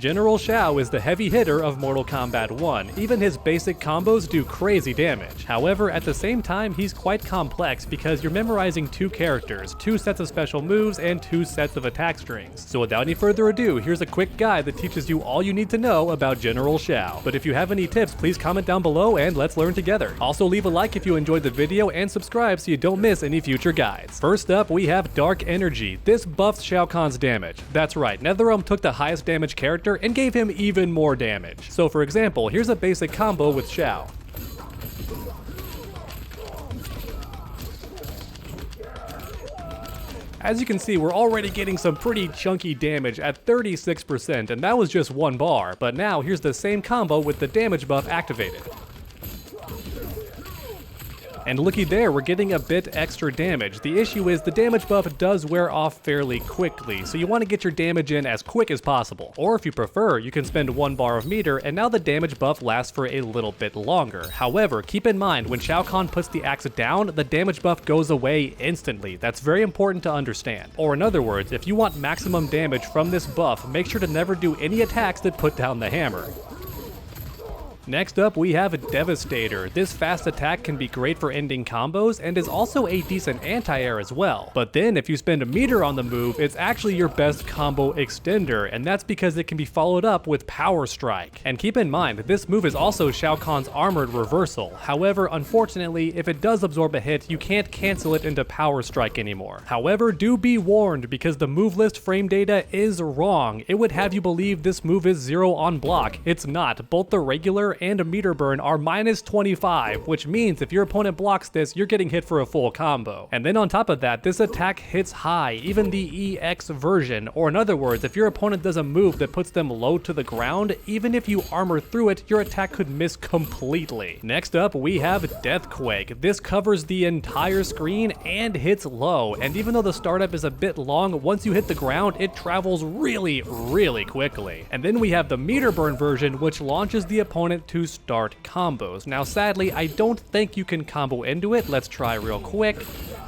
General Shao is the heavy hitter of Mortal Kombat 1, even his basic combos do crazy damage. However, at the same time, he's quite complex because you're memorizing two characters, two sets of special moves, and two sets of attack strings. So without any further ado, here's a quick guide that teaches you all you need to know about General Shao. But if you have any tips, please comment down below and let's learn together. Also leave a like if you enjoyed the video and subscribe so you don't miss any future guides. First up, we have Dark Energy. This buffs Shao Kahn's damage. That's right, NetherRealm took the highest damage character and gave him even more damage. So for example, here's a basic combo with Shao. As you can see, we're already getting some pretty chunky damage at 36%, and that was just one bar, but now here's the same combo with the damage buff activated. And looky there, we're getting a bit extra damage. The issue is the damage buff does wear off fairly quickly, so you want to get your damage in as quick as possible. Or if you prefer, you can spend 1 bar of meter and now the damage buff lasts for a little bit longer. However, keep in mind, when Shao Kahn puts the axe down, the damage buff goes away instantly. That's very important to understand. Or in other words, if you want maximum damage from this buff, make sure to never do any attacks that put down the hammer. Next up, we have Devastator. This fast attack can be great for ending combos and is also a decent anti-air as well. But then if you spend a meter on the move, it's actually your best combo extender, and that's because it can be followed up with Power Strike. And keep in mind, this move is also Shao Kahn's armored reversal. However, unfortunately, if it does absorb a hit, you can't cancel it into Power Strike anymore. However, do be warned, because the move list frame data is wrong. It would have you believe this move is 0 on block. It's not. Both the regular and a meter burn are minus 25, which means if your opponent blocks this, you're getting hit for a full combo. And then on top of that, this attack hits high, even the EX version, or in other words, if your opponent does a move that puts them low to the ground, even if you armor through it, your attack could miss completely. Next up, we have Deathquake. This covers the entire screen and hits low, and even though the startup is a bit long, once you hit the ground, it travels really quickly. And then we have the meter burn version, which launches the opponent to start combos. Now sadly, I don't think you can combo into it. Let's try real quick.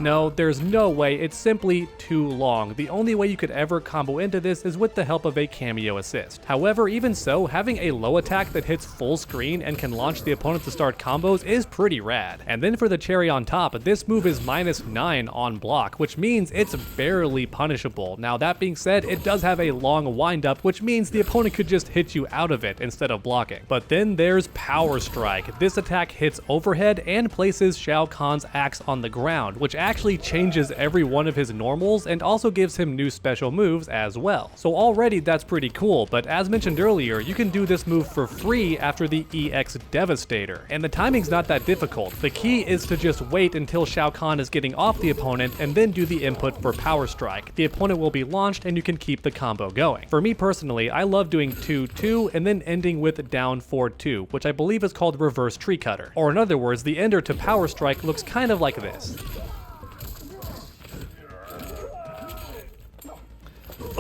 No, there's no way. It's simply too long. The only way you could ever combo into this is with the help of a cameo assist. However, even so, having a low attack that hits full screen and can launch the opponent to start combos is pretty rad. And then for the cherry on top, this move is minus 9 on block, which means it's barely punishable. Now that being said, it does have a long windup, which means the opponent could just hit you out of it instead of blocking. But then there's Power Strike. This attack hits overhead and places Shao Kahn's axe on the ground, which actually changes every one of his normals and also gives him new special moves as well. So already that's pretty cool, but as mentioned earlier, you can do this move for free after the EX Devastator. And the timing's not that difficult. The key is to just wait until Shao Kahn is getting off the opponent and then do the input for Power Strike. The opponent will be launched and you can keep the combo going. For me personally, I love doing 2-2 and then ending with down 4-2, which I believe is called reverse tree cutter. Or in other words, the ender to Power Strike looks kind of like this.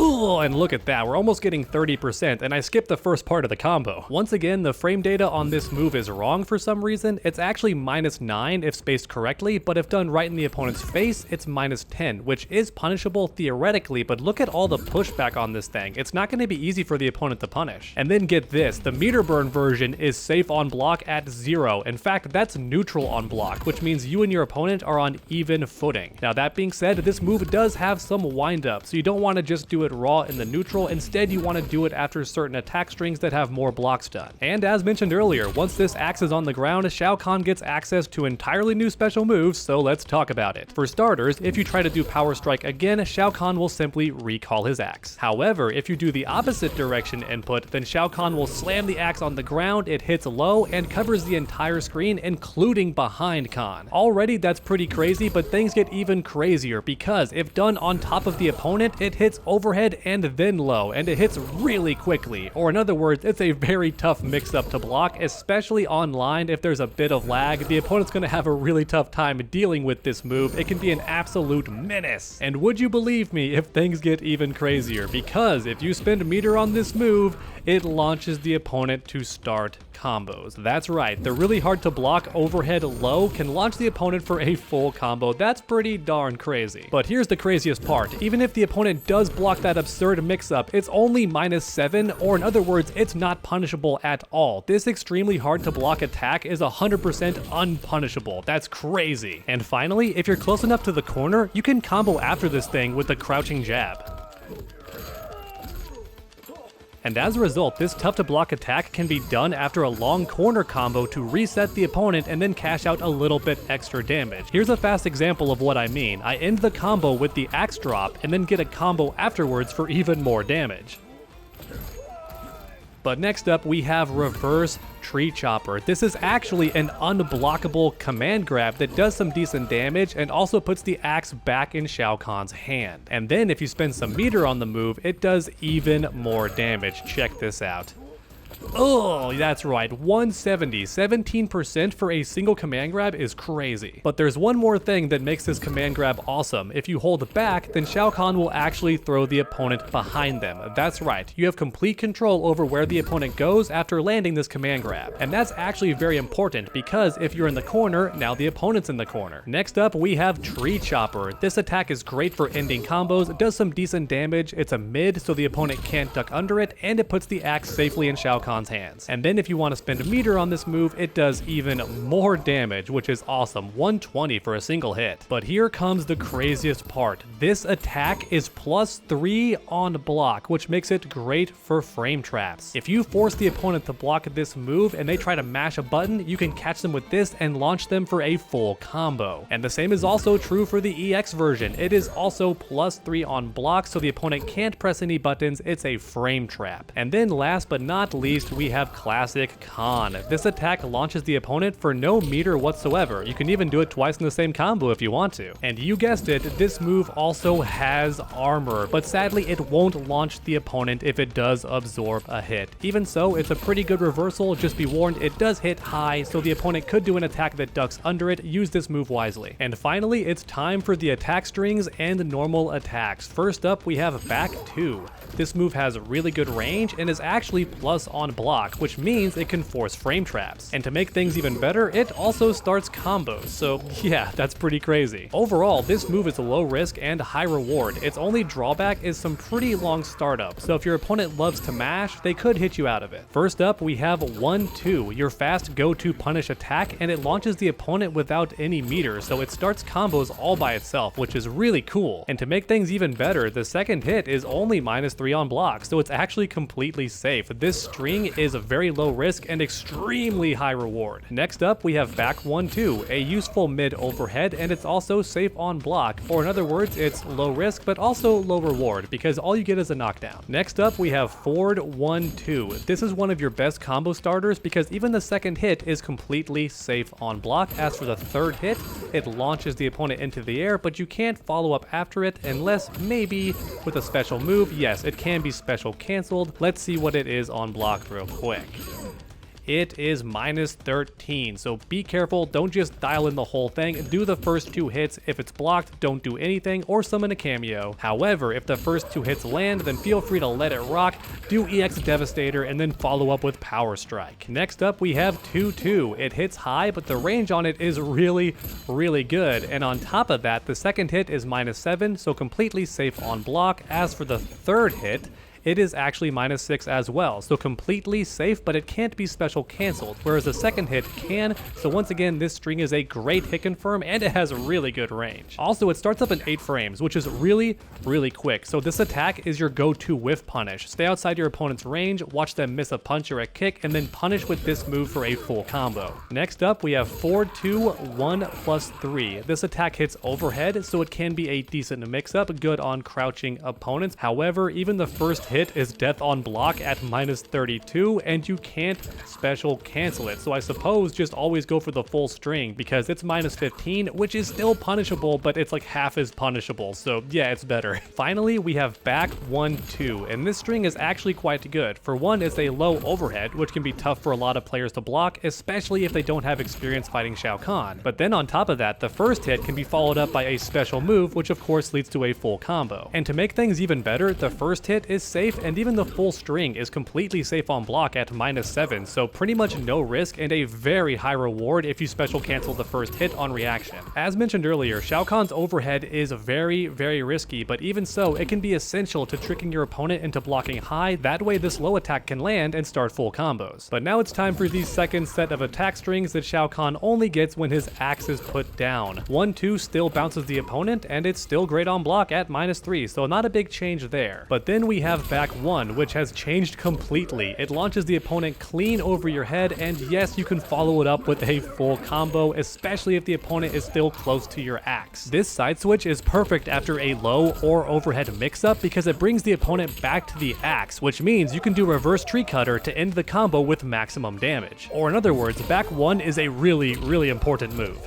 Oh, and look at that, we're almost getting 30%, and I skipped the first part of the combo. Once again, the frame data on this move is wrong for some reason. It's actually minus 9 if spaced correctly, but if done right in the opponent's face, it's minus 10, which is punishable theoretically, but look at all the pushback on this thing. It's not going to be easy for the opponent to punish. And then get this, the meter burn version is safe on block at 0. In fact, that's neutral on block, which means you and your opponent are on even footing. Now that being said, this move does have some wind up, so you don't want to just do it raw in the neutral. Instead, you want to do it after certain attack strings that have more blocks done. And as mentioned earlier, once this axe is on the ground, Shao Kahn gets access to entirely new special moves, so let's talk about it. For starters, if you try to do Power Strike again, Shao Kahn will simply recall his axe. However, if you do the opposite direction input, then Shao Kahn will slam the axe on the ground, it hits low, and covers the entire screen, including behind Kahn. Already that's pretty crazy, but things get even crazier, because if done on top of the opponent, it hits overhead and then low, and it hits really quickly. Or in other words, it's a very tough mix-up to block, especially online. If there's a bit of lag, the opponent's going to have a really tough time dealing with this move. It can be an absolute menace. And would you believe me if things get even crazier? Because if you spend a meter on this move, it launches the opponent to start combos. That's right, the really hard to block overhead low can launch the opponent for a full combo. That's pretty darn crazy. But here's the craziest part. Even if the opponent does block that absurd mix-up. It's only -7, or in other words, it's not punishable at all. This extremely hard to block attack is 100% unpunishable. That's crazy. And finally, if you're close enough to the corner, you can combo after this thing with the crouching jab. And as a result, this tough to block attack can be done after a long corner combo to reset the opponent and then cash out a little bit extra damage. Here's a fast example of what I mean. I end the combo with the axe drop and then get a combo afterwards for even more damage. But next up, we have Reverse Tree Chopper. This is actually an unblockable command grab that does some decent damage and also puts the axe back in Shao Kahn's hand. And then if you spend some meter on the move, it does even more damage. Check this out. Oh, that's right, 170, 17% for a single command grab is crazy. But there's one more thing that makes this command grab awesome. If you hold back, then Shao Kahn will actually throw the opponent behind them. That's right, you have complete control over where the opponent goes after landing this command grab. And that's actually very important because if you're in the corner, now the opponent's in the corner. Next up, we have Tree Chopper. This attack is great for ending combos, it does some decent damage, it's a mid so the opponent can't duck under it, and it puts the axe safely in Shao Kahn's hands. And then if you want to spend a meter on this move, it does even more damage, which is awesome, 120 for a single hit. But here comes the craziest part. This attack is +3 on block, which makes it great for frame traps. If you force the opponent to block this move and they try to mash a button, you can catch them with this and launch them for a full combo. And the same is also true for the EX version. It is also +3 on block, so the opponent can't press any buttons, it's a frame trap. And then last but not least, we have Classic Kahn. This attack launches the opponent for no meter whatsoever. You can even do it twice in the same combo if you want to. And you guessed it, this move also has armor, but sadly it won't launch the opponent if it does absorb a hit. Even so, it's a pretty good reversal, just be warned it does hit high, so the opponent could do an attack that ducks under it. Use this move wisely. And finally, it's time for the attack strings and normal attacks. First up, we have Back 2. This move has really good range and is actually plus on block, which means it can force frame traps. And to make things even better, it also starts combos, so yeah, that's pretty crazy. Overall, this move is low risk and high reward. Its only drawback is some pretty long startup, so if your opponent loves to mash, they could hit you out of it. First up, we have 1-2, your fast go-to punish attack, and it launches the opponent without any meter, so it starts combos all by itself, which is really cool. And to make things even better, the second hit is only -3 on block, so it's actually completely safe. This string is a very low risk and extremely high reward. Next up, we have Back 1-2, a useful mid overhead, and it's also safe on block, or in other words, it's low risk but also low reward because all you get is a knockdown. Next up, we have Forward 1-2. This is one of your best combo starters because even the second hit is completely safe on block. As for the third hit, it launches the opponent into the air, but you can't follow up after it unless maybe with a special move. Yes, it can be special canceled. Let's see what it is on block real quick. It is -13, so be careful, don't just dial in the whole thing, do the first 2 hits. If it's blocked, don't do anything or summon a cameo. However, if the first 2 hits land, then feel free to let it rock, do EX Devastator, and then follow up with Power Strike. Next up, we have 2-2. It hits high, but the range on it is really good, and on top of that, the second hit is -7, so completely safe on block. As for the third hit, it is actually -6 as well, so completely safe, but it can't be special canceled, whereas the second hit can. So once again, this string is a great hit confirm and it has really good range. Also, it starts up in 8 frames, which is really quick, so this attack is your go-to whiff punish. Stay outside your opponent's range, watch them miss a punch or a kick, and then punish with this move for a full combo. Next up, we have Forward 2, 1+3. This attack hits overhead, so it can be a decent mix-up, good on crouching opponents. However, even the first hit is death on block at -32, and you can't special cancel it, so I suppose just always go for the full string because it's -15, which is still punishable, but it's like half as punishable, so yeah, it's better. Finally, we have Back 1-2, and this string is actually quite good. For one, it's a low overhead, which can be tough for a lot of players to block, especially if they don't have experience fighting Shao Kahn. But then on top of that, the first hit can be followed up by a special move, which of course leads to a full combo. And to make things even better, the first hit is safe safe, and even the full string is completely safe on block at -7, so pretty much no risk and a very high reward if you special cancel the first hit on reaction. As mentioned earlier, Shao Kahn's overhead is very, very risky, but even so, it can be essential to tricking your opponent into blocking high, that way this low attack can land and start full combos. But now it's time for the second set of attack strings that Shao Kahn only gets when his axe is put down. 1-2 still bounces the opponent, and it's still great on block at -3, so not a big change there. But then we have back 1, which has changed completely. It launches the opponent clean over your head, and yes, you can follow it up with a full combo, especially if the opponent is still close to your axe. This side switch is perfect after a low or overhead mix-up because it brings the opponent back to the axe, which means you can do reverse tree cutter to end the combo with maximum damage. Or in other words, back 1 is a really, really important move.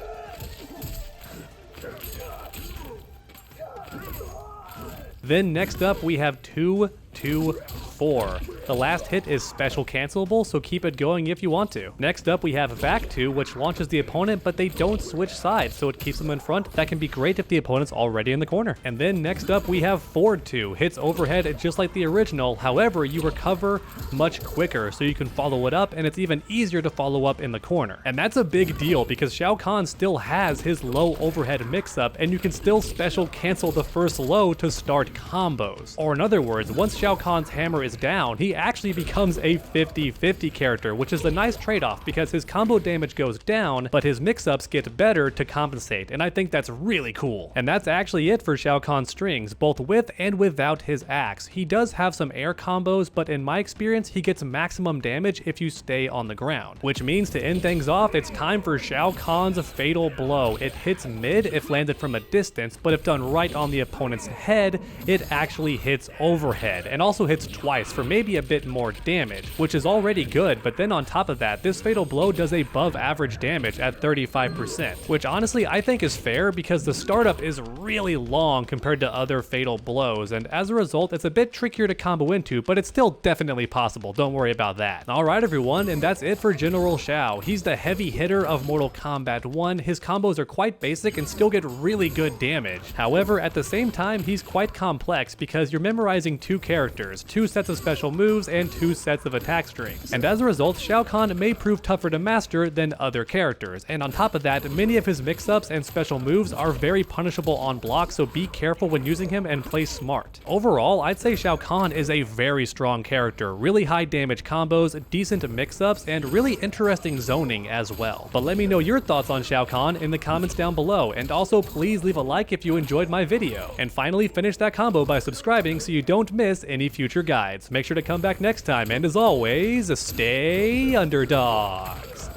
Then next up we have 2-2-4. The last hit is special cancelable, so keep it going if you want to. Next up we have back 2, which launches the opponent, but they don't switch sides, so it keeps them in front. That can be great if the opponent's already in the corner. And then next up we have forward 2. Hits overhead just like the original, however you recover much quicker, so you can follow it up, and it's even easier to follow up in the corner. And that's a big deal because Shao Kahn still has his low overhead mix-up, and you can still special cancel the first low to start combos. Or in other words, once Shao Kahn's hammer is down, he actually becomes a 50-50 character, which is a nice trade-off because his combo damage goes down, but his mix-ups get better to compensate, and I think that's really cool. And that's actually it for Shao Kahn's strings, both with and without his axe. He does have some air combos, but in my experience, he gets maximum damage if you stay on the ground. Which means to end things off, it's time for Shao Kahn's fatal blow. It hits mid if landed from a distance, but if done right on the opponent's head, it actually hits overhead, and also hits twice for maybe a bit more damage, which is already good, but then on top of that, this fatal blow does above average damage at 35%, which honestly I think is fair because the startup is really long compared to other fatal blows, and as a result, it's a bit trickier to combo into, but it's still definitely possible, don't worry about that. Alright everyone, and that's it for General Shao. He's the heavy hitter of Mortal Kombat 1, his combos are quite basic and still get really good damage. However, at the same time, he's quite complex because you're memorizing 2 characters, 2 sets of special moves, and 2 sets of attack strings. And as a result, Shao Kahn may prove tougher to master than other characters. And on top of that, many of his mix-ups and special moves are very punishable on block, so be careful when using him and play smart. Overall, I'd say Shao Kahn is a very strong character, really high damage combos, decent mix-ups, and really interesting zoning as well. But let me know your thoughts on Shao Kahn in the comments down below, and also please leave a like if you enjoyed my video. And finally, finish that combo by subscribing so you don't miss any future guides. Make sure to come back next time, and as always, stay underdogs.